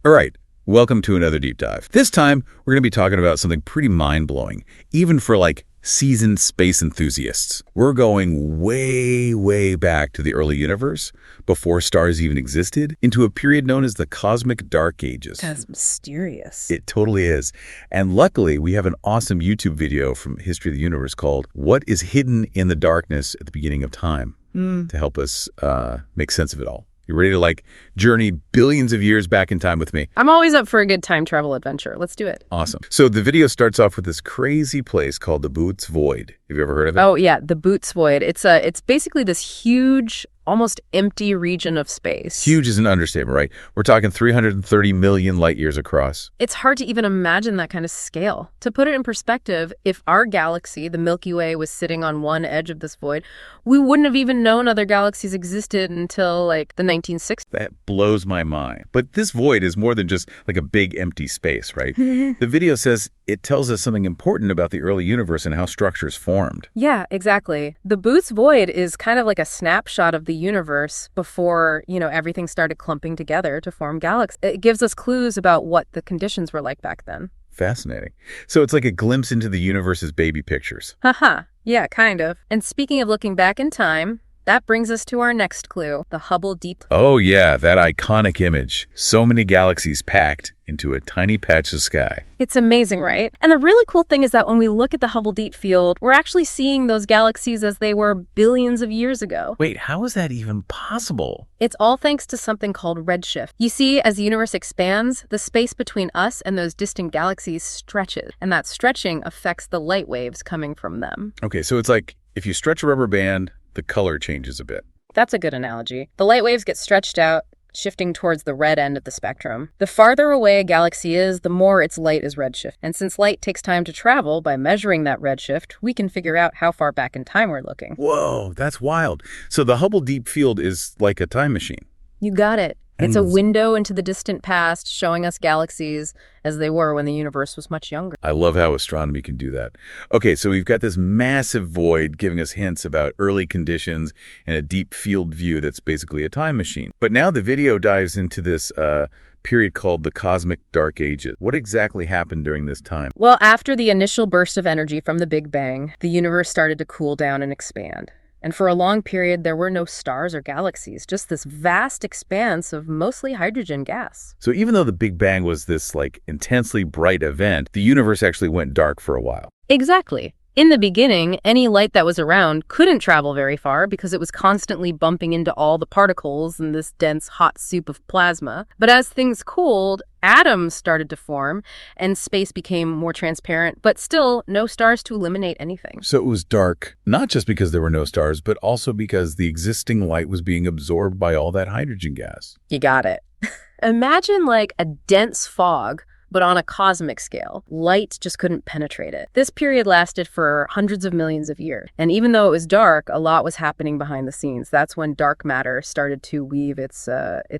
All right, welcome to another deep dive. This time, we're going to be talking about something pretty mind-blowing, even for seasoned space enthusiasts. We're going way, way back to the early universe, before stars even existed, into a period known as the Cosmic Dark Ages. That's mysterious. It totally is. And luckily, we have an awesome YouTube video from History of the Universe called What is Hidden in the Darkness at the Beginning of Time to help us make sense of it all. You ready to journey billions of years back in time with me? I'm always up for a good time travel adventure. Let's do it. Awesome. So the video starts off with this crazy place called the Boots Void. Have you ever heard of it? Oh yeah, the Boots Void. It's basically this huge, almost empty region of space. Huge is an understatement, right? We're talking 330 million light years across. It's hard to even imagine that kind of scale. To put it in perspective, if our galaxy, the Milky Way, was sitting on one edge of this void, we wouldn't have even known other galaxies existed until the 1960s. That blows my mind. But this void is more than just a big empty space, right? The video says it tells us something important about the early universe and how structures formed. Yeah, exactly. The Boots Void is kind of like a snapshot of the universe before, everything started clumping together to form galaxies. It gives us clues about what the conditions were like back then. Fascinating. So it's like a glimpse into the universe's baby pictures. Haha. Yeah, kind of. And speaking of looking back in time, that brings us to our next clue, the Hubble Deep. Oh yeah, that iconic image. So many galaxies packed into a tiny patch of sky. It's amazing, right? And the really cool thing is that when we look at the Hubble Deep Field, we're actually seeing those galaxies as they were billions of years ago. Wait, how is that even possible? It's all thanks to something called redshift. You see, as the universe expands, the space between us and those distant galaxies stretches, and that stretching affects the light waves coming from them. Okay, so it's like if you stretch a rubber band, the color changes a bit. That's a good analogy. The light waves get stretched out, shifting towards the red end of the spectrum. The farther away a galaxy is, the more its light is redshift. And since light takes time to travel, by measuring that redshift, we can figure out how far back in time we're looking. Whoa, that's wild. So the Hubble Deep Field is like a time machine. You got it. It's a window into the distant past, showing us galaxies as they were when the universe was much younger. I love how astronomy can do that. Okay, so we've got this massive void giving us hints about early conditions and a deep field view that's basically a time machine. But now the video dives into this period called the Cosmic Dark Ages. What exactly happened during this time? Well, after the initial burst of energy from the Big Bang, the universe started to cool down and expand. And for a long period, there were no stars or galaxies, just this vast expanse of mostly hydrogen gas. So even though the Big Bang was this intensely bright event, the universe actually went dark for a while. Exactly. In the beginning, any light that was around couldn't travel very far because it was constantly bumping into all the particles in this dense, hot soup of plasma. But as things cooled, atoms started to form and space became more transparent, but still no stars to illuminate anything. So it was dark, not just because there were no stars, but also because the existing light was being absorbed by all that hydrogen gas. You got it. Imagine a dense fog, but on a cosmic scale. Light just couldn't penetrate it. This period lasted for hundreds of millions of years. And even though it was dark, a lot was happening behind the scenes. That's when dark matter started to weave its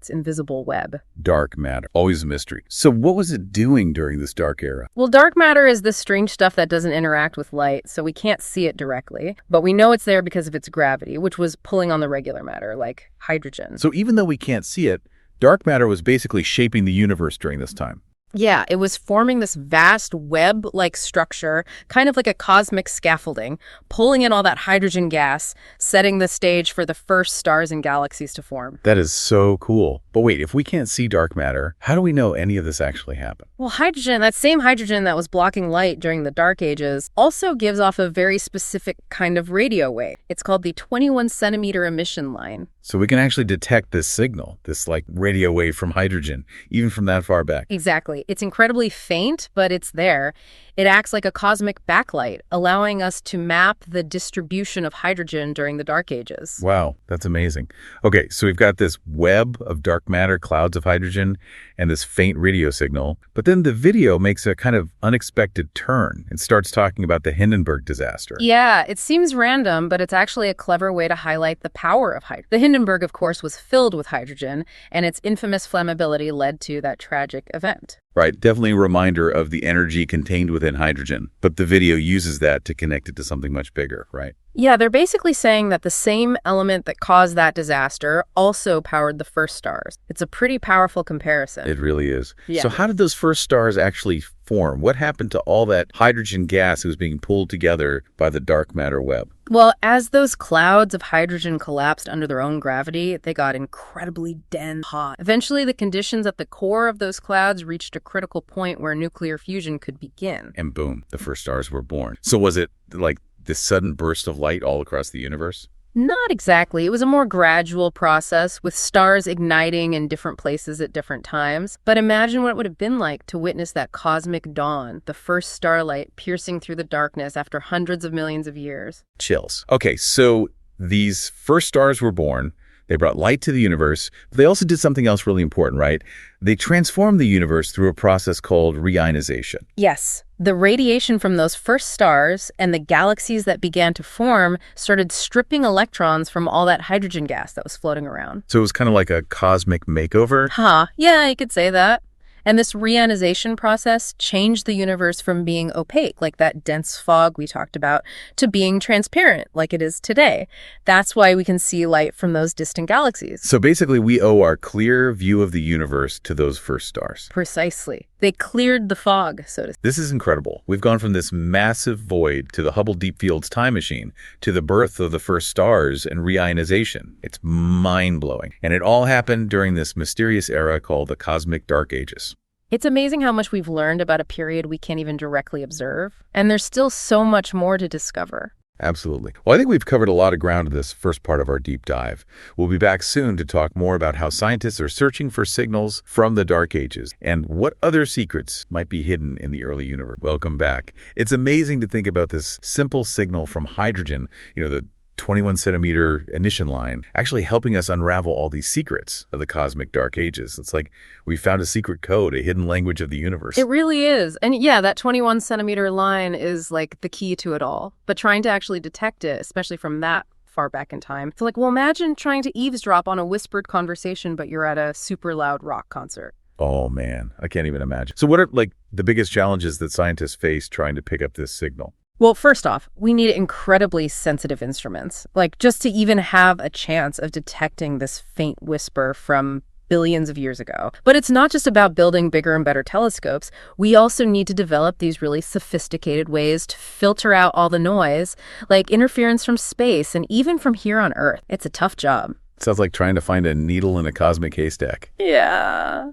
invisible web. Dark matter, always a mystery. So what was it doing during this dark era? Well, dark matter is this strange stuff that doesn't interact with light, so we can't see it directly. But we know it's there because of its gravity, which was pulling on the regular matter, like hydrogen. So even though we can't see it, dark matter was basically shaping the universe during this time. Yeah, it was forming this vast web-like structure, kind of like a cosmic scaffolding, pulling in all that hydrogen gas, setting the stage for the first stars and galaxies to form. That is so cool. But wait, if we can't see dark matter, how do we know any of this actually happened? Well, hydrogen, that same hydrogen that was blocking light during the Dark Ages, also gives off a very specific kind of radio wave. It's called the 21-centimeter emission line. So we can actually detect this signal, this radio wave from hydrogen, even from that far back. Exactly. It's incredibly faint, but it's there. It acts like a cosmic backlight, allowing us to map the distribution of hydrogen during the Dark Ages. Wow, that's amazing. Okay, so we've got this web of dark matter, clouds of hydrogen, and this faint radio signal. But then the video makes a kind of unexpected turn and starts talking about the Hindenburg disaster. Yeah, it seems random, but it's actually a clever way to highlight the power of hydrogen. The Hindenburg, of course, was filled with hydrogen, and its infamous flammability led to that tragic event. Right, definitely a reminder of the energy contained within hydrogen. But the video uses that to connect it to something much bigger, right? Yeah, they're basically saying that the same element that caused that disaster also powered the first stars. It's a pretty powerful comparison. It really is. Yeah. So how did those first stars actually form? What happened to all that hydrogen gas that was being pulled together by the dark matter web? Well, as those clouds of hydrogen collapsed under their own gravity, they got incredibly dense hot. Eventually, the conditions at the core of those clouds reached a critical point where nuclear fusion could begin. And boom, the first stars were born. So was it like this sudden burst of light all across the universe? Not exactly. It was a more gradual process with stars igniting in different places at different times. But imagine what it would have been like to witness that cosmic dawn, the first starlight piercing through the darkness after hundreds of millions of years. Chills. Okay, so these first stars were born. They brought light to the universe, but they also did something else really important, right? They transformed the universe through a process called reionization. Yes. The radiation from those first stars and the galaxies that began to form started stripping electrons from all that hydrogen gas that was floating around. So it was kind of like a cosmic makeover. Yeah, you could say that. And this reionization process changed the universe from being opaque, like that dense fog we talked about, to being transparent, like it is today. That's why we can see light from those distant galaxies. So basically, we owe our clear view of the universe to those first stars. Precisely. They cleared the fog, so to speak. This is incredible. We've gone from this massive void to the Hubble Deep Field's time machine to the birth of the first stars and reionization. It's mind-blowing. And it all happened during this mysterious era called the Cosmic Dark Ages. It's amazing how much we've learned about a period we can't even directly observe. And there's still so much more to discover. Absolutely. Well, I think we've covered a lot of ground in this first part of our deep dive. We'll be back soon to talk more about how scientists are searching for signals from the dark ages and what other secrets might be hidden in the early universe. Welcome back. It's amazing to think about this simple signal from hydrogen, the 21 centimeter emission line, actually helping us unravel all these secrets of the cosmic dark ages. It's like we found a secret code, a hidden language of the universe. It really is. And yeah, that 21 centimeter line is like the key to it all. But trying to actually detect it, especially from that far back in time, it's like, well, imagine trying to eavesdrop on a whispered conversation, but you're at a super loud rock concert. Oh, man, I can't even imagine. So what are the biggest challenges that scientists face trying to pick up this signal? Well, first off, we need incredibly sensitive instruments, just to even have a chance of detecting this faint whisper from billions of years ago. But it's not just about building bigger and better telescopes. We also need to develop these really sophisticated ways to filter out all the noise, like interference from space and even from here on Earth. It's a tough job. Sounds like trying to find a needle in a cosmic haystack. Yeah.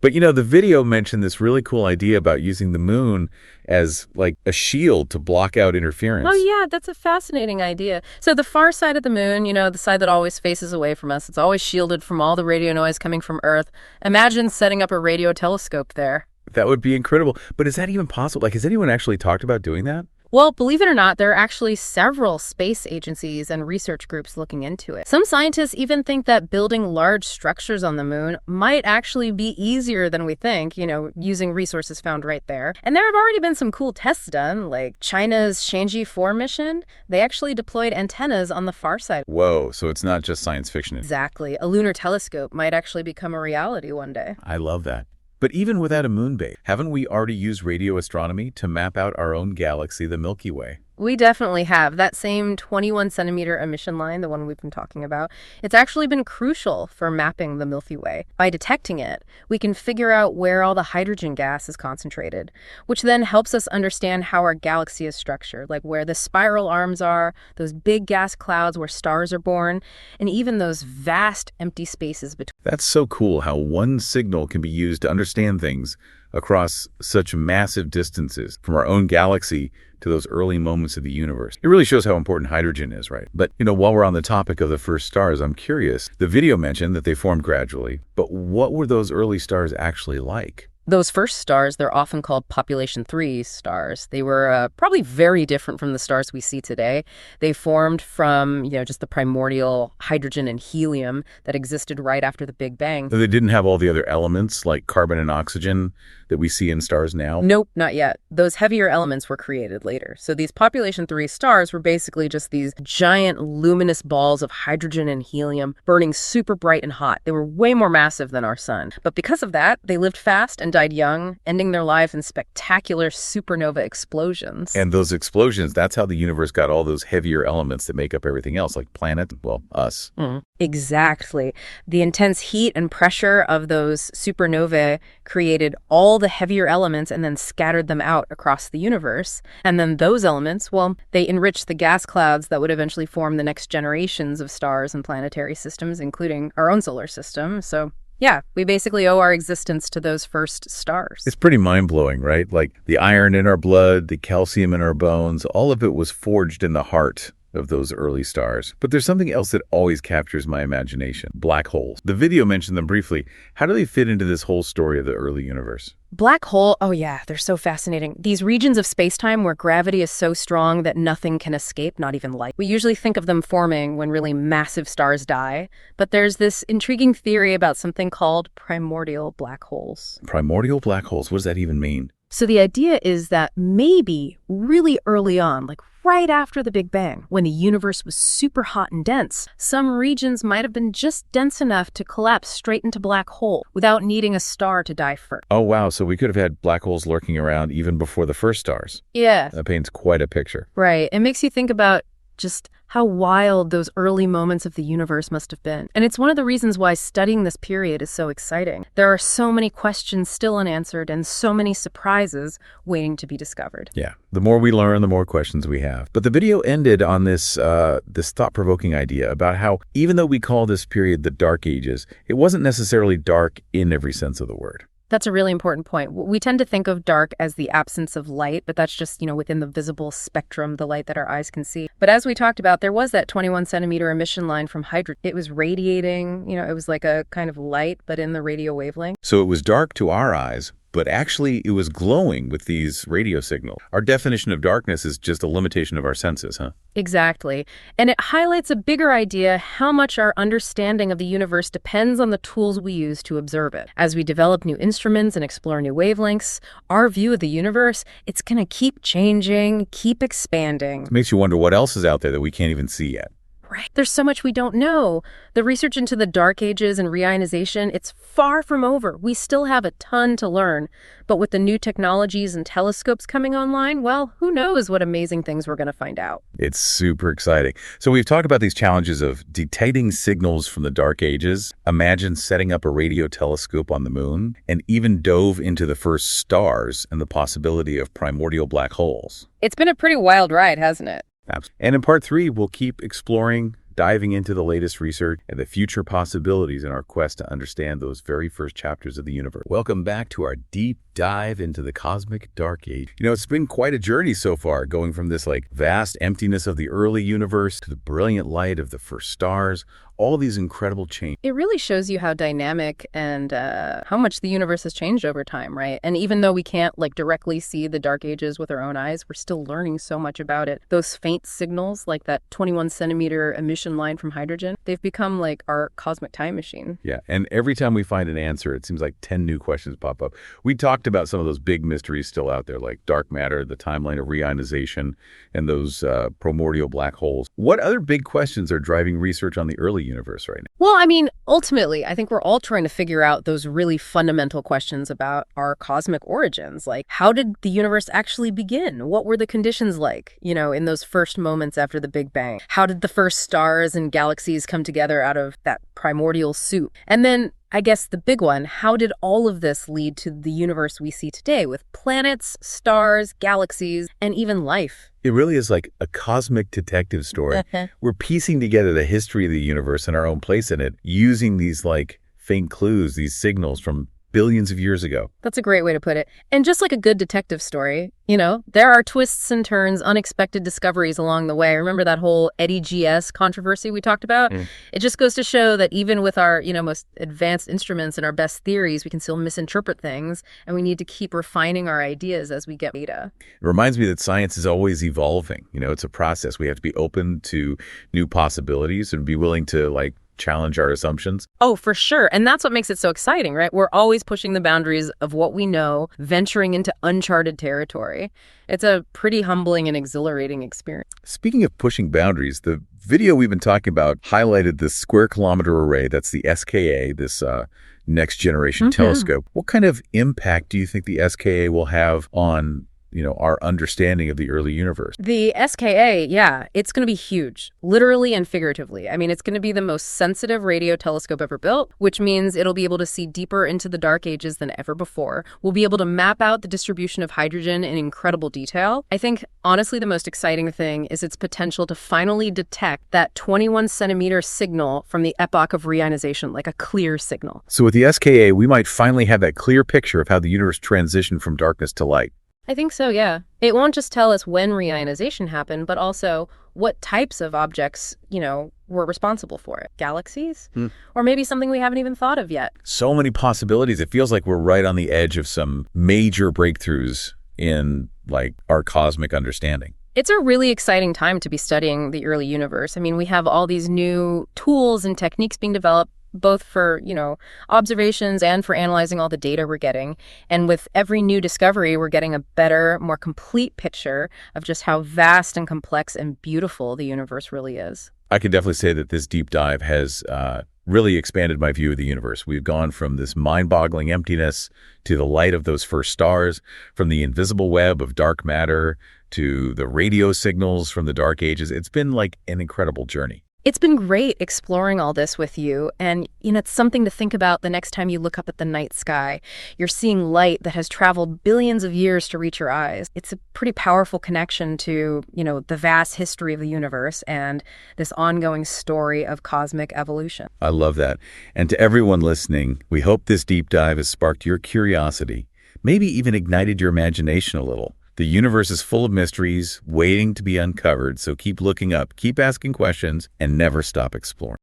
But the video mentioned this really cool idea about using the moon as a shield to block out interference. Oh, yeah, that's a fascinating idea. So the far side of the moon, the side that always faces away from us, it's always shielded from all the radio noise coming from Earth. Imagine setting up a radio telescope there. That would be incredible. But is that even possible? Has anyone actually talked about doing that? Well, believe it or not, there are actually several space agencies and research groups looking into it. Some scientists even think that building large structures on the moon might actually be easier than we think, using resources found right there. And there have already been some cool tests done, like China's Shenzhou 4 mission. They actually deployed antennas on the far side. Whoa, so it's not just science fiction. Exactly. A lunar telescope might actually become a reality one day. I love that. But even without a moon base, haven't we already used radio astronomy to map out our own galaxy, the Milky Way? We definitely have. That same 21 centimeter emission line, the one we've been talking about, it's actually been crucial for mapping the Milky Way. By detecting it, we can figure out where all the hydrogen gas is concentrated, which then helps us understand how our galaxy is structured, like where the spiral arms are, those big gas clouds where stars are born, and even those vast empty spaces between. That's so cool how one signal can be used to understand things across such massive distances from our own galaxy to those early moments of the universe. It really shows how important hydrogen is, right? But, while we're on the topic of the first stars, I'm curious. The video mentioned that they formed gradually, but what were those early stars actually like? Those first stars, they're often called population 3 stars. They were probably very different from the stars we see today. They formed from, just the primordial hydrogen and helium that existed right after the Big Bang. They didn't have all the other elements like carbon and oxygen that we see in stars now? Nope, not yet. Those heavier elements were created later. So these population 3 stars were basically just these giant luminous balls of hydrogen and helium burning super bright and hot. They were way more massive than our sun. But because of that, they lived fast and died young, ending their life in spectacular supernova explosions. And those explosions, that's how the universe got all those heavier elements that make up everything else, like planet, well, us. Exactly. The intense heat and pressure of those supernovae created all the heavier elements and then scattered them out across the universe. And then those elements, well, they enriched the gas clouds that would eventually form the next generations of stars and planetary systems, including our own solar system. So yeah, we basically owe our existence to those first stars. It's pretty mind-blowing, right? Like the iron in our blood, the calcium in our bones, all of it was forged in the heart of those early stars. But there's something else that always captures my imagination: black holes. The video mentioned them briefly. How do they fit into this whole story of the early universe? Black hole, oh yeah, they're so fascinating. These regions of space-time where gravity is so strong that nothing can escape, not even light. We usually think of them forming when really massive stars die, but there's this intriguing theory about something called primordial black holes. Primordial black holes, what does that even mean? So the idea is that maybe really early on, like right after the Big Bang, when the universe was super hot and dense, some regions might have been just dense enough to collapse straight into black hole without needing a star to die first. Oh, wow. So we could have had black holes lurking around even before the first stars. Yeah. That paints quite a picture. Right. It makes you think about just how wild those early moments of the universe must have been. And it's one of the reasons why studying this period is so exciting. There are so many questions still unanswered and so many surprises waiting to be discovered. Yeah. The more we learn, the more questions we have. But the video ended on this thought-provoking idea about how even though we call this period the Dark Ages, it wasn't necessarily dark in every sense of the word. That's a really important point. We tend to think of dark as the absence of light, but that's just, within the visible spectrum, the light that our eyes can see. But as we talked about, there was that 21 centimeter emission line from hydrogen. It was radiating, it was like a kind of light, but in the radio wavelength. So it was dark to our eyes, but actually it was glowing with these radio signals. Our definition of darkness is just a limitation of our senses, huh? Exactly. And it highlights a bigger idea: how much our understanding of the universe depends on the tools we use to observe it. As we develop new instruments and explore new wavelengths, our view of the universe, it's going to keep changing, keep expanding. It makes you wonder what else is out there that we can't even see yet. Right. There's so much we don't know. The research into the Dark Ages and reionization, it's far from over. We still have a ton to learn. But with the new technologies and telescopes coming online, well, who knows what amazing things we're going to find out. It's super exciting. So we've talked about these challenges of detecting signals from the Dark Ages. Imagine setting up a radio telescope on the moon, and even dove into the first stars and the possibility of primordial black holes. It's been a pretty wild ride, hasn't it? And in part 3, we'll keep exploring, diving into the latest research and the future possibilities in our quest to understand those very first chapters of the universe. Welcome back to our deep dive into the cosmic dark age. It's been quite a journey so far, going from this vast emptiness of the early universe to the brilliant light of the first stars, all these incredible changes. It really shows you how dynamic and how much the universe has changed over time, right? And even though we can't directly see the Dark Ages with our own eyes, we're still learning so much about it. Those faint signals, like that 21 centimeter emission line from hydrogen, they've become like our cosmic time machine. Yeah, and every time we find an answer, it seems like 10 new questions pop up. We talked about some of those big mysteries still out there, like dark matter, the timeline of reionization, and those primordial black holes. What other big questions are driving research on the early universe right now? Well, ultimately, I think we're all trying to figure out those really fundamental questions about our cosmic origins. Like, how did the universe actually begin? What were the conditions like, in those first moments after the Big Bang? How did the first stars and galaxies come together out of that primordial soup? And then, I guess the big one, how did all of this lead to the universe we see today with planets, stars, galaxies, and even life? It really is like a cosmic detective story. We're piecing together the history of the universe and our own place in it, using these faint clues, these signals from billions of years ago. That's a great way to put it. And just like a good detective story, there are twists and turns, unexpected discoveries along the way. Remember that whole Eddie GS controversy we talked about? It just goes to show that even with our, most advanced instruments and our best theories, we can still misinterpret things, and we need to keep refining our ideas as we get data. It reminds me that science is always evolving. It's a process. We have to be open to new possibilities and be willing to challenge our assumptions. Oh, for sure. And that's what makes it so exciting, right? We're always pushing the boundaries of what we know, venturing into uncharted territory. It's a pretty humbling and exhilarating experience. Speaking of pushing boundaries, the video we've been talking about highlighted this square kilometer array. That's the SKA, this next-generation telescope. What kind of impact do you think the SKA will have on our understanding of the early universe? The SKA, yeah, it's going to be huge, literally and figuratively. I mean, it's going to be the most sensitive radio telescope ever built, which means it'll be able to see deeper into the dark ages than ever before. We'll be able to map out the distribution of hydrogen in incredible detail. I think, honestly, the most exciting thing is its potential to finally detect that 21-centimeter signal from the epoch of reionization, like a clear signal. So with the SKA, we might finally have that clear picture of how the universe transitioned from darkness to light. I think so, yeah. It won't just tell us when reionization happened, but also what types of objects, were responsible for it. Galaxies? Or maybe something we haven't even thought of yet. So many possibilities. It feels like we're right on the edge of some major breakthroughs in, our cosmic understanding. It's a really exciting time to be studying the early universe. I mean, we have all these new tools and techniques being developed, both for, observations and for analyzing all the data we're getting. And with every new discovery, we're getting a better, more complete picture of just how vast and complex and beautiful the universe really is. I can definitely say that this deep dive has really expanded my view of the universe. We've gone from this mind-boggling emptiness to the light of those first stars, from the invisible web of dark matter to the radio signals from the dark ages. It's been like an incredible journey. It's been great exploring all this with you, and it's something to think about the next time you look up at the night sky. You're seeing light that has traveled billions of years to reach your eyes. It's a pretty powerful connection to, the vast history of the universe and this ongoing story of cosmic evolution. I love that. And to everyone listening, we hope this deep dive has sparked your curiosity, maybe even ignited your imagination a little. The universe is full of mysteries waiting to be uncovered, so keep looking up, keep asking questions, and never stop exploring.